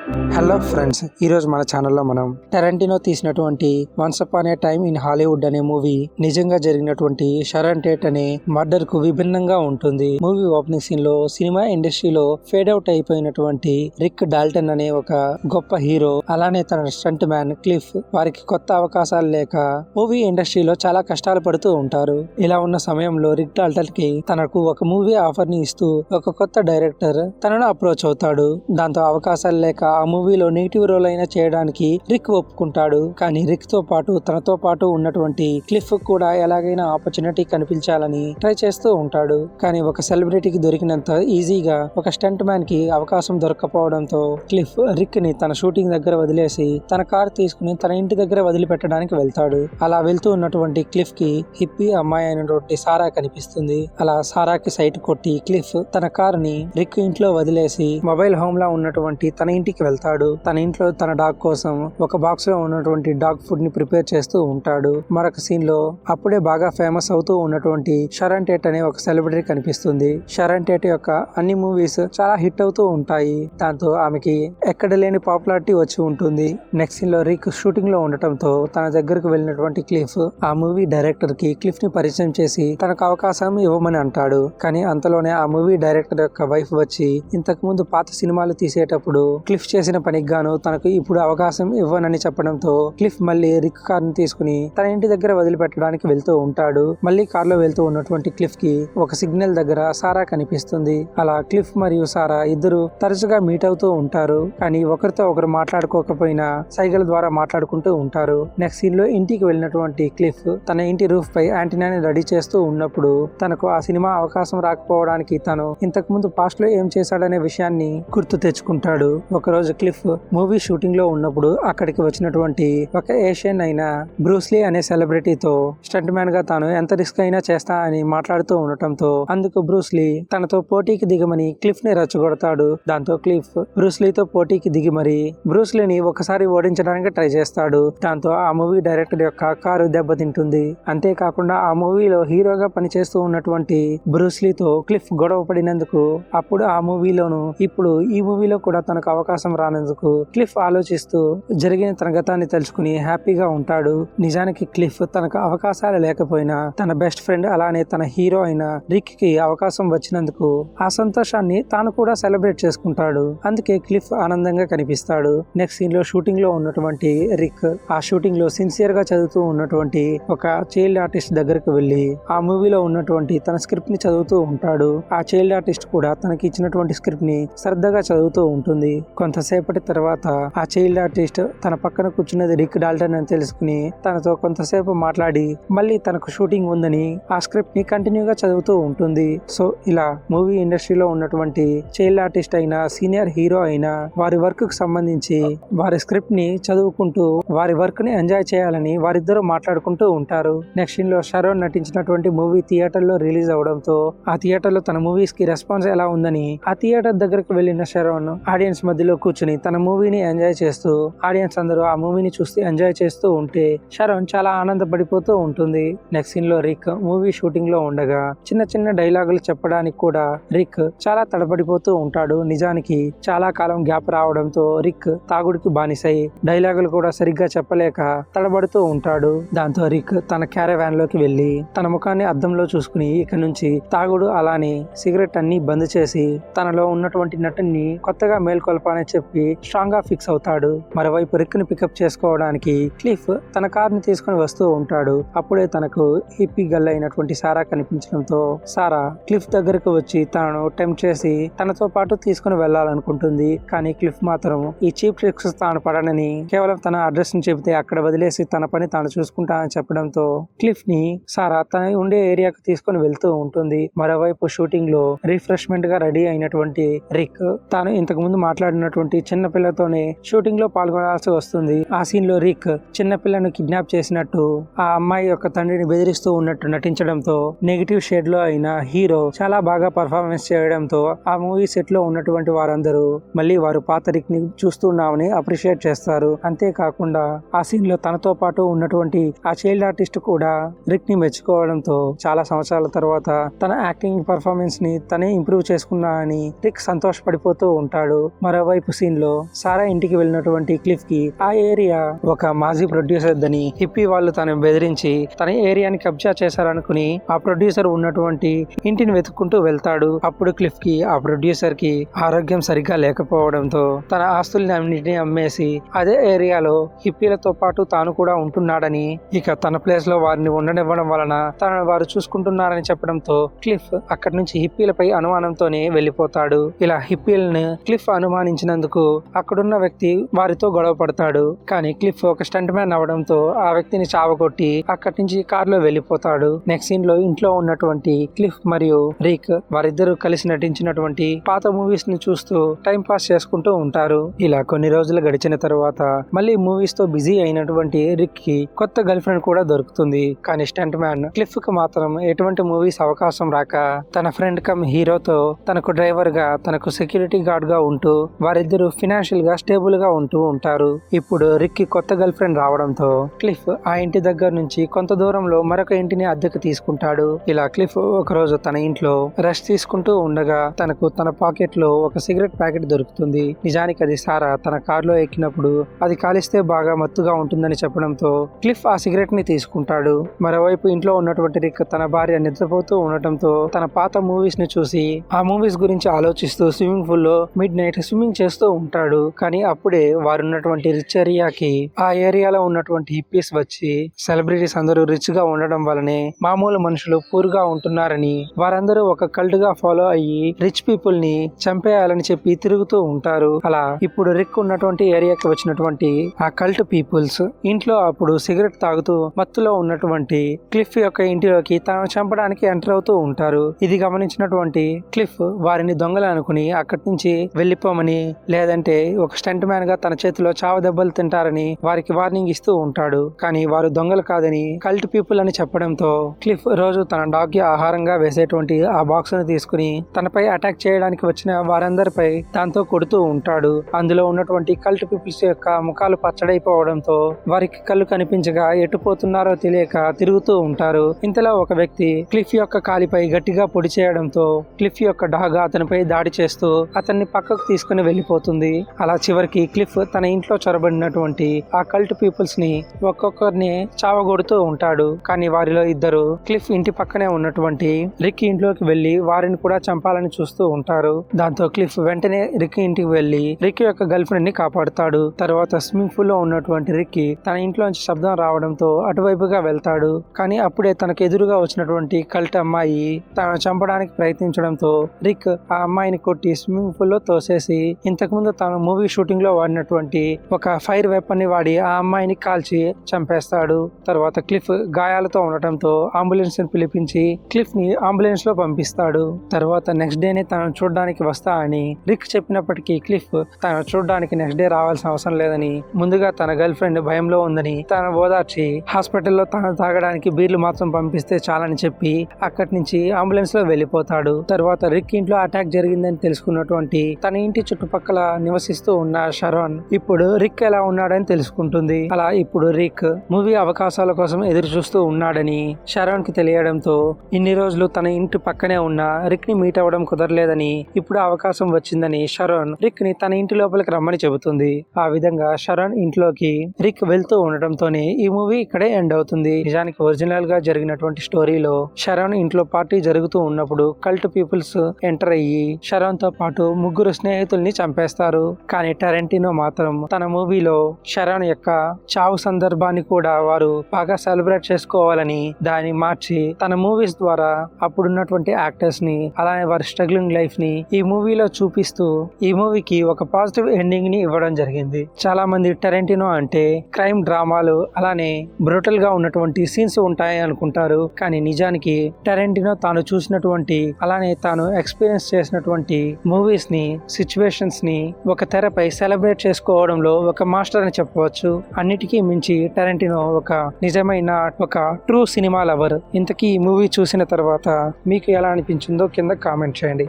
Hello friends, ఈరోజు మన ఛానల్లో మనం టెరంటినో తీసినటువంటి once upon A time in Hollywood అనే మూవీ నిజంగా జరిగినటువంటి షారన్ టేట్ అనే మర్డర్ కు విభిన్నంగా ఉంటుంది. మూవీ ఓపెనింగ్ సీన్ లో సినిమా ఇండస్ట్రీలో ఫేడ్ అవుట్ అయిపోయినటువంటి రిక్ డాల్టన్ అనే ఒక గొప్ప హీరో, అలానే తన స్టంట్ మ్యాన్ క్లిఫ్ వారికి కొత్త అవకాశాలు లేక మూవీ ఇండస్ట్రీలో చాలా కష్టాలు పడుతూ ఉంటారు. ఇలా ఉన్న సమయంలో రిక్ డాల్టన్ కి తనకు ఒక మూవీ ఆఫర్ ని ఇస్తూ ఒక కొత్త డైరెక్టర్ తనను అప్రోచ్ అవుతాడు. దాంతో అవకాశాలు లేక ఆ మూవీలో నెగిటివ్ రోల్ అయినా చేయడానికి రిక్ ఒప్పుకుంటాడు. కానీ రిక్ తో పాటు తనతో పాటు ఉన్నటువంటి క్లిఫ్ కూడా ఎలాగైనా ఆపర్చునిటీ కనిపించాలని ట్రై చేస్తూ ఉంటాడు. కానీ ఒక సెలబ్రిటీకి దొరికినంత ఈజీగా ఒక స్టంట్ మ్యాన్ కి అవకాశం దొరకపోవడంతో క్లిఫ్ రిక్ ని తన షూటింగ్ దగ్గర వదిలేసి తన కార్ తీసుకుని తన ఇంటి దగ్గర వదిలిపెట్టడానికి వెళ్తాడు. అలా వెళ్తూ ఉన్నటువంటి క్లిఫ్ కి హిప్పీ అమ్మాయి అయినటువంటి సారా కనిపిస్తుంది. అలా సారాకి సైట్ కొట్టి క్లిఫ్ తన కార్ ని రిక్ ఇంట్లో వదిలేసి మొబైల్ హోమ్ లా ఉన్నటువంటి తన ఇంటికి వెళ్తాడు. తన ఇంట్లో తన డాగ్ కోసం ఒక బాక్స్ లో ఉన్నటువంటి డాగ్ ఫుడ్ ని ప్రిపేర్ చేస్తూ ఉంటాడు. మరొక సీన్ లో అప్పుడే బాగా ఫేమస్ అవుతూ ఉన్నటువంటి షారన్ టేట్ అనే ఒక సెలబ్రిటీ కనిపిస్తుంది. షారన్ టేట్ యొక్క అన్ని మూవీస్ చాలా హిట్ అవుతూ ఉంటాయి. దాంతో ఆమెకి ఎక్కడ లేని పాపులారిటీ వచ్చి ఉంటుంది. నెక్స్ట్ సీన్ లో రిక్ షూటింగ్ లో ఉండటంతో తన దగ్గరకు వెళ్ళినటువంటి క్లిఫ్ ఆ మూవీ డైరెక్టర్ కి క్లిఫ్ ని పరిచయం చేసి తనకు అవకాశం ఇవ్వమని అంటాడు. కానీ అంతలోనే ఆ మూవీ డైరెక్టర్ యొక్క వైఫ్ వచ్చి ఇంతకు ముందు పాత సినిమాలు తీసేటప్పుడు క్లిఫ్ చేసిన పనికి గాను తనకు ఇప్పుడు అవకాశం ఇవ్వనని చెప్పడంతో క్లిఫ్ మళ్ళీ రిక్ కార్ ని తీసుకుని తన ఇంటి దగ్గర వదిలిపెట్టడానికి వెళ్తూ ఉంటాడు. మళ్ళీ కార్ లో వెళ్తూ ఉన్నటువంటి క్లిఫ్ కి ఒక సిగ్నల్ దగ్గర సారా కనిపిస్తుంది. అలా క్లిఫ్ మరియు సారా ఇద్దరు తరచుగా మీట్ అవుతూ ఉంటారు. కానీ ఒకరితో ఒకరు మాట్లాడుకోకపోయినా సైగల ద్వారా మాట్లాడుకుంటూ ఉంటారు. నెక్స్ట్ సీన్ లో ఇంటికి వెళ్ళినటువంటి క్లిఫ్ తన ఇంటి రూఫ్ పై యాంటీనాని రెడీ చేస్తూ ఉన్నప్పుడు తనకు ఆ సినిమా అవకాశం రాకపోవడానికి తను ఇంతకు ముందు పాస్ట్ లో ఏం చేశాడనే విషయాన్ని గుర్తు తెచ్చుకుంటాడు. ఒకరోజు క్లిఫ్ మూవీ షూటింగ్ లో ఉన్నప్పుడు అక్కడికి వచ్చినటువంటి ఒక ఏషియన్ అయిన బ్రూస్లీ అనే సెలబ్రిటీతో స్టంట్ మ్యాన్ గా తాను ఎంత రిస్క్ అయినా చేస్తా అని మాట్లాడుతూ ఉండటంతో అందుకు బ్రూస్లీ తనతో పోటీకి దిగమని క్లిఫ్ ని రెచ్చగొడతాడు. దాంతో క్లిఫ్ బ్రూస్లీతో పోటీకి దిగి మరి బ్రూస్లీని ఒకసారి ఓడించడానికి ట్రై చేస్తాడు. దాంతో ఆ మూవీ డైరెక్టర్ యొక్క కారు దెబ్బతింటుంది. అంతేకాకుండా ఆ మూవీలో హీరోగా పనిచేస్తూ ఉన్నటువంటి బ్రూస్లీతో క్లిఫ్ గొడవ పడినందుకు అప్పుడు ఆ మూవీలోను ఇప్పుడు ఈ మూవీలో కూడా తనకు అవకాశం రానందుకు క్లిఫ్ ఆలోచిస్తూ జరిగిన తన గతాన్ని తెలుసుకుని హ్యాపీగా ఉంటాడు. నిజానికి క్లిఫ్ తనకు అవకాశాలు లేకపోయినా తన బెస్ట్ ఫ్రెండ్ అలానే తన హీరో అయిన రిక్ కి అవకాశం వచ్చినందుకు ఆ సంతోషాన్ని తాను కూడా సెలబ్రేట్ చేసుకుంటాడు. అందుకే క్లిఫ్ ఆనందంగా కనిపిస్తాడు. నెక్స్ట్ సీన్ లో షూటింగ్ లో ఉన్నటువంటి రిక్ ఆ షూటింగ్ లో సిన్సియర్ గా చదువుతూ ఉన్నటువంటి ఒక చైల్డ్ ఆర్టిస్ట్ దగ్గరకు వెళ్లి ఆ మూవీలో ఉన్నటువంటి తన స్క్రిప్ట్ ని చదువుతూ ఉంటాడు. ఆ చైల్డ్ ఆర్టిస్ట్ కూడా తనకి ఇచ్చినటువంటి స్క్రిప్ట్ ని శ్రద్ధగా చదువుతూ ఉంటుంది. కొంతసేపటి తర్వాత ఆ చైల్డ్ ఆర్టిస్ట్ తన పక్కన కూర్చున్నది రిక్ డాల్టన్ అని తెలుసుకుని తనతో కొంతసేపు మాట్లాడి మళ్ళీ తనకు షూటింగ్ ఉందని ఆ స్క్రిప్ట్ ని కంటిన్యూగా చదువుతూ ఉంటుంది. సో ఇలా మూవీ ఇండస్ట్రీలో ఉన్నటువంటి చైల్డ్ ఆర్టిస్ట్ అయినా సీనియర్ హీరో అయినా వారి వర్క్ కు సంబంధించి వారి స్క్రిప్ట్ ని చదువుకుంటూ వారి వర్క్ ని ఎంజాయ్ చేయాలని వారిద్దరూ మాట్లాడుకుంటూ ఉంటారు. నెక్స్ట్ సీన్ లో షారోన్ నటించినటువంటి మూవీ థియేటర్ లో రిలీజ్ అవడంతో ఆ థియేటర్ లో తన మూవీస్ కి రెస్పాన్స్ ఎలా ఉందని ఆ థియేటర్ దగ్గరకు వెళ్లిన షారోన్ ఆడియన్స్ మధ్యలో కూర్చుని తన మూవీని ఎంజాయ్ చేస్తూ ఆడియన్స్ అందరూ ఆ మూవీని చూస్తూ ఎంజాయ్ చేస్తూ ఉంటే షారోన్ చాలా ఆనందపడిపోతూ ఉంటుంది. నెక్స్ట్ సీన్ లో రిక్ మూవీ షూటింగ్ లో ఉండగా చిన్న చిన్న డైలాగులు చెప్పడానికి కూడా రిక్ చాలా తడబడిపోతూ ఉంటాడు. నిజానికి చాలా కాలం గ్యాప్ రావడంతో రిక్ తాగుడికి బానిసై డైలాగులు కూడా సరిగ్గా చెప్పలేక తడబడుతూ ఉంటాడు. దాంతో రిక్ తన క్యారవాన్ లోకి వెళ్లి తన ముఖాన్ని అద్దంలో చూసుకుని ఇక నుంచి తాగుడు అలానే సిగరెట్ అన్ని బంద్ చేసి తనలో ఉన్నటువంటి నటుని కొత్తగా మేల్కొల్పాలని చెప్పి స్ట్రాంగ్ గా ఫిక్స్ అవుతాడు. మరోవైపు రిక్ ని పికప్ చేసుకోవడానికి క్లిఫ్ తన కార్ ని తీసుకుని వస్తూ ఉంటాడు. అప్పుడే తనకు హిప్పీ గల్ అయినటువంటి సారా కనిపించడంతో సారా క్లిఫ్ దగ్గరకు వచ్చి తనను టెంప్ట్ చేసి తనతో పాటు తీసుకుని వెళ్లాలనుకుంటుంది. కానీ క్లిఫ్ మాత్రం ఈ చీప్ ట్రిక్స్ తాను పడనని కేవలం తన అడ్రస్ ని చెబితే అక్కడ వదిలేసి తన పని తాను చూసుకుంటానని చెప్పడంతో క్లిఫ్ ని సారా తన ఉండే ఏరియాకు తీసుకుని వెళ్తూ ఉంటుంది. మరోవైపు షూటింగ్ లో రిఫ్రెష్మెంట్ గా రెడీ అయినటువంటి రిక్ తాను ఇంతకు ముందు మాట్లాడినటువంటి చిన్న పిల్లతోనే షూటింగ్ లో పాల్గొనాల్సి వస్తుంది. ఆ సీన్ లో రిక్ చిన్న పిల్లను కిడ్నాప్ చేసినట్టు ఆ అమ్మాయి యొక్క తండ్రిని బెదిరిస్తూ ఉన్నట్టు నటించడంతో నెగిటివ్ షేడ్ లో అయిన హీరో చాలా బాగా పర్ఫార్మెన్స్ చేయడంతో ఆ మూవీ సెట్ లో ఉన్నటువంటి వారందరూ మళ్ళీ వారు పాత రిక్ ని చూస్తున్నామని అప్రిషియేట్ చేస్తారు. అంతేకాకుండా ఆ సీన్ లో తనతో పాటు ఉన్నటువంటి ఆ చైల్డ్ ఆర్టిస్ట్ కూడా రిక్ ని మెచ్చుకోవడంతో చాలా సంవత్సరాల తర్వాత తన యాక్టింగ్ పర్ఫార్మెన్స్ ని తనే ఇంప్రూవ్ చేసుకున్నా అని రిక్ సంతోషపడిపోతూ ఉంటాడు. మరోవైపు సీన్ లో సారా ఇంటికి వెళ్ళినటువంటి క్లిఫ్ కి ఆ ఏరియా ఒక మాజీ ప్రొడ్యూసర్ దని హిప్పీ వాళ్ళు తను బెదిరించి తన ఏరియాని కబ్జా చేశారనుకుని ఆ ప్రొడ్యూసర్ ఉన్నటువంటి ఇంటిని వెతుక్కుంటూ వెళ్తాడు. అప్పుడు క్లిఫ్ కి ఆ ప్రొడ్యూసర్ కి ఆరోగ్యం సరిగ్గా లేకపోవడంతో తన ఆస్తుల్ని అన్నింటినీ అమ్మేసి అదే ఏరియాలో హిప్పీలతో పాటు తాను కూడా ఉంటున్నాడని, ఇక తన ప్లేస్ లో వారిని ఉండనివ్వడం వలన తనను వారు చూసుకుంటున్నారని చెప్పడంతో క్లిఫ్ అక్కడి నుంచి హిప్పీలపై అనుమానంతోనే వెళ్ళిపోతాడు. ఇలా హిప్పీలను క్లిఫ్ అనుమానించినందుకు అక్కడున్న వ్యక్తి వారితో గొడవ పడతాడు. కానీ క్లిఫ్ ఒక స్టంట్ మ్యాన్ అవడంతో ఆ వ్యక్తిని చావగొట్టి అక్కడి నుంచి కారులో వెళ్ళిపోతాడు. నెక్స్ట్ సీన్ లో ఇంట్లో ఉన్నటువంటి క్లిఫ్ మరియు రిక్ వారిద్దరూ కలిసి నటించినటువంటి పాత మూవీస్ ని చూస్తూ టైం పాస్ చేసుకుంటూ ఉంటారు. ఇలా కొన్ని రోజులు గడిచిన తర్వాత మళ్ళీ మూవీస్ తో బిజీ అయినటువంటి రిక్ కి కొత్త గర్ల్ ఫ్రెండ్ కూడా దొరుకుతుంది. కానీ స్టంట్ మ్యాన్ క్లిఫ్ కి మాత్రం ఎటువంటి మూవీస్ అవకాశం రాక తన ఫ్రెండ్ కమ్ హీరోతో తనకు డ్రైవర్ గా తనకు సెక్యూరిటీ గార్డ్ గా ఉంటూ వారిద్దరూ ఫినాన్షియల్ గా స్టేబుల్ గా ఉంటూ ఉంటారు. ఇప్పుడు రిక్ కి కొత్త గర్ల్ ఫ్రెండ్ రావడంతో క్లిఫ్ ఆ ఇంటి దగ్గర నుంచి కొంత దూరంలో మరొక ఇంటిని అద్దెకు తీసుకుంటాడు. ఇలా క్లిఫ్ ఒక రోజు తన ఇంట్లో రెస్ట్ తీసుకుంటూ ఉండగా తనకు తన పాకెట్ లో ఒక సిగరెట్ ప్యాకెట్ దొరుకుతుంది. నిజానికి అది సారా తన కారులో ఎక్కినప్పుడు అది కాలిస్తే బాగా మత్తుగా ఉంటుందని చెప్పడంతో క్లిఫ్ ఆ సిగరెట్ ని తీసుకుంటాడు. మరోవైపు ఇంట్లో ఉన్నటువంటి రిక్ తన భార్య నిద్రపోతూ ఉండటంతో తన పాత మూవీస్ ని చూసి ఆ మూవీస్ గురించి ఆలోచిస్తూ స్విమ్మింగ్ పూల్ లో మిడ్ నైట్ స్విమ్మింగ్ చేస్తూ ఉంటాడు. కానీ అప్పుడే వారున్నటువంటి రిచ్ ఏరియాకి ఆ ఏరియాలో ఉన్నటువంటి హిప్పీస్ వచ్చి సెలబ్రిటీస్ అందరూ రిచ్ గా ఉండడం వల్లనే మామూలు మనుషులు పూర్ గా ఉంటున్నారని వారందరూ ఒక కల్ట్ గా ఫాలో అయ్యి రిచ్ పీపుల్ ని చంపేయాలని చెప్పి తిరుగుతూ ఉంటారు. అలా ఇప్పుడు రిక్ ఉన్నటువంటి ఏరియాకి వచ్చినటువంటి ఆ కల్ట్ పీపుల్స్ ఇంట్లో అప్పుడు సిగరెట్ తాగుతూ మత్తులో ఉన్నటువంటి క్లిఫ్ యొక్క ఇంటిలోకి తనను చంపడానికి ఎంటర్ అవుతూ ఉంటారు. ఇది గమనించినటువంటి క్లిఫ్ వారిని దొంగలు అనుకుని అక్కడి నుంచి వెళ్లిపోమని, లేదంటే ఒక స్టంట్ మ్యాన్ గా తన చేతిలో చావు దెబ్బలు తింటారని వారికి వార్నింగ్ ఇస్తూ ఉంటాడు. కానీ వారు దొంగలు కాదని కల్ట్ పీపుల్ అని చెప్పడంతో క్లిఫ్ రోజు తన డాగ్ కి ఆహారంగా వేసేటువంటి ఆ బాక్స్ ను తీసుకుని తనపై అటాక్ చేయడానికి వచ్చిన వారందరిపై దాంతో కొడుతూ ఉంటాడు. అందులో ఉన్నటువంటి కల్ట్ పీపుల్స్ యొక్క ముఖాలు పచ్చడైపోవడంతో వారికి కళ్ళు కనిపించగా ఎటుపోతున్నారో తెలియక తిరుగుతూ ఉంటారు. ఇంతలో ఒక వ్యక్తి క్లిఫ్ యొక్క కాలిపై గట్టిగా పొడి చేయడంతో క్లిఫ్ యొక్క డాగ్ అతనిపై దాడి చేస్తూ అతన్ని పక్కకు తీసుకుని వెళ్లిపోతుంది. అలా చివరికి క్లిఫ్ తన ఇంట్లో చొరబడినటువంటి ఆ కల్ట్ పీపుల్స్ ని ఒక్కొక్కరిని చావగొడుతూ ఉంటాడు. కానీ వారిలో ఇద్దరు క్లిఫ్ ఇంటి పక్కనే ఉన్నటువంటి రిక్ ఇంట్లోకి వెళ్లి వారిని కూడా చంపాలని చూస్తూ ఉంటారు. దాంతో క్లిఫ్ వెంటనే రిక్ ఇంటికి వెళ్లి రిక్ యొక్క గర్ల్ ఫ్రెండ్ ని కాపాడుతాడు. తర్వాత స్విమ్మింగ్ పూల్ లో ఉన్నటువంటి రిక్ తన ఇంట్లోంచి శబ్దం రావడంతో అటువైపుగా వెళ్తాడు. కానీ అప్పుడే తనకు ఎదురుగా వచ్చినటువంటి కల్ట్ అమ్మాయి తనను చంపడానికి ప్రయత్నించడంతో రిక్ ఆ అమ్మాయిని కొట్టి స్విమ్మింగ్ పూల్ లో తోసేసి ఇంతకుముందు తాను మూవీ షూటింగ్ లో వాడినటువంటి ఒక ఫైర్ వెపన్ ని వాడి ఆ అమ్మాయిని కాల్చి చంపేస్తాడు. తర్వాత క్లిఫ్ గాయాలతో ఉండటంతో అంబులెన్స్ ని పిలిపించి క్లిఫ్ ని అంబులెన్స్ లో పంపిస్తాడు. తర్వాత నెక్స్ట్ డేనే తనను చూడడానికి వస్తా అని రిక్ చెప్పినప్పటికీ క్లిఫ్ తను చూడడానికి నెక్స్ట్ డే రావాల్సిన అవసరం లేదని, ముందుగా తన గర్ల్ ఫ్రెండ్ భయంలో ఉందని తన ఓదార్చి హాస్పిటల్లో తను తాగడానికి బీర్లు మాత్రం పంపిస్తే చాలని చెప్పి అక్కడి నుంచి అంబులెన్స్ లో వెళ్లిపోతాడు. తర్వాత రిక్ ఇంట్లో అటాక్ జరిగిందని తెలుసుకున్నటువంటి తన ఇంటి చుట్టుపక్కల నివసిస్తూ ఉన్న షరోన్ ఇప్పుడు రిక్ ఎలా ఉన్నాడని తెలుసుకుంటుంది. అలా ఇప్పుడు రిక్ మూవీ అవకాశాల కోసం ఎదురు చూస్తూ ఉన్నాడని షరోన్ కి తెలియడంతో ఇన్ని రోజులు తన ఇంటి పక్కనే ఉన్న రిక్ ని మీట్ అవ్వడం కుదరలేదని ఇప్పుడు అవకాశం వచ్చిందని షరోన్ రిక్ ని తన ఇంటి లోపలికి రమ్మని చెబుతుంది. ఆ విధంగా షరోన్ ఇంట్లోకి రిక్ వెళ్తూ ఉండటంతోనే ఈ మూవీ ఇక్కడే ఎండ్ అవుతుంది. నిజానికి ఒరిజినల్ గా జరిగినటువంటి స్టోరీలో షరోన్ ఇంట్లో పార్టీ జరుగుతూ ఉన్నప్పుడు కల్ట్ పీపుల్స్ ఎంటర్ అయ్యి షరోన్ తో పాటు ముగ్గురు స్నేహితుల్ని చంపేస్తారు. కానీ టారెంటినో మాత్రం తన మూవీలో షరోన్ యొక్క చావు సందర్భాన్ని కూడా వారు బాగా సెలబ్రేట్ చేసుకోవాలని దాన్ని మార్చి తన మూవీస్ ద్వారా అప్పుడున్నటువంటి యాక్టర్స్ ని అలానే వారి స్ట్రగ్లింగ్ లైఫ్ ని ఈ మూవీలో చూపిస్తూ ఈ మూవీకి ఒక పాజిటివ్ ఎండింగ్ ని ఇవ్వడం జరిగింది. చాలా మంది టారెంటినో అంటే క్రైమ్ డ్రామాలు అలానే బ్రూటల్ గా ఉన్నటువంటి సీన్స్ ఉంటాయి అనుకుంటారు. కానీ నిజానికి టారెంటినో తాను చూసినటువంటి అలానే తాను ఎక్స్పీరియన్స్ చేసినటువంటి మూవీస్ ని సిచ్యువేషన్స్ ని ఒక తెరపై సెలబ్రేట్ చేసుకోవడంలో ఒక మాస్టర్ అని చెప్పవచ్చు. అన్నిటికీ మించి టారెంటినో ఒక నిజమైన ఒక ట్రూ సినిమా లవర్. ఇంతకీ ఈ మూవీ చూసిన తర్వాత మీకు ఎలా అనిపించిందో కింద కామెంట్ చేయండి.